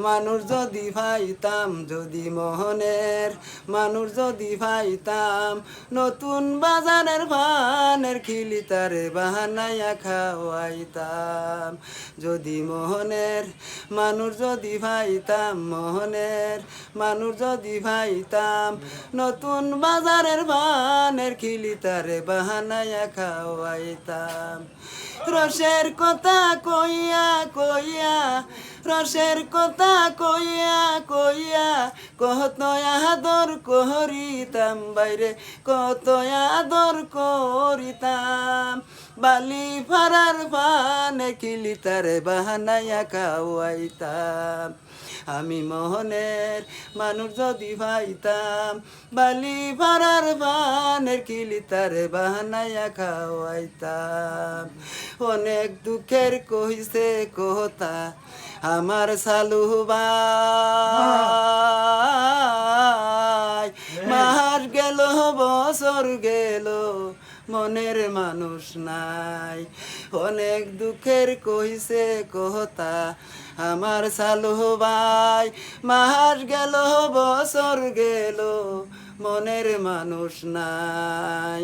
মানুষ যদি পাইতাম, যদি মোহনের মানুষ যদি পাইতাম, নতুন বাজারের পানের খিলি তারে বাহানাইয়া খাওয়াইতাম। যদি মোহনের মানুষ যদি পাইতাম, মোহনের মানুষ যদি পাইতাম, নতুন বাজারের পানের খিলি তারে বাহানাইয়া খাওয়াইতাম। রসের কথা কইয়া কইয়া, রসের কথা কইয়া কইয়া, কত আদর করিতাম বাইরে, কত আদর করিতাম। বালি ফারার পানে খিলি তারে বাহানাইয়া খাওয়াইতাম। আমি মোহনের মানুষ যদি পাইতাম, বালি ফারার পানের খিলি তারে বাহানাইয়া খাওয়াইতাম। অনেক দুঃখের কইছে কথা আমার সালু ভাই, মাস গেল বছর গেল মনের মানুষ নাই। অনেক দুঃখের কইছে কথা আমার সালু ভাই, মাস গেল বছর গেল মনের মানুষ নাই।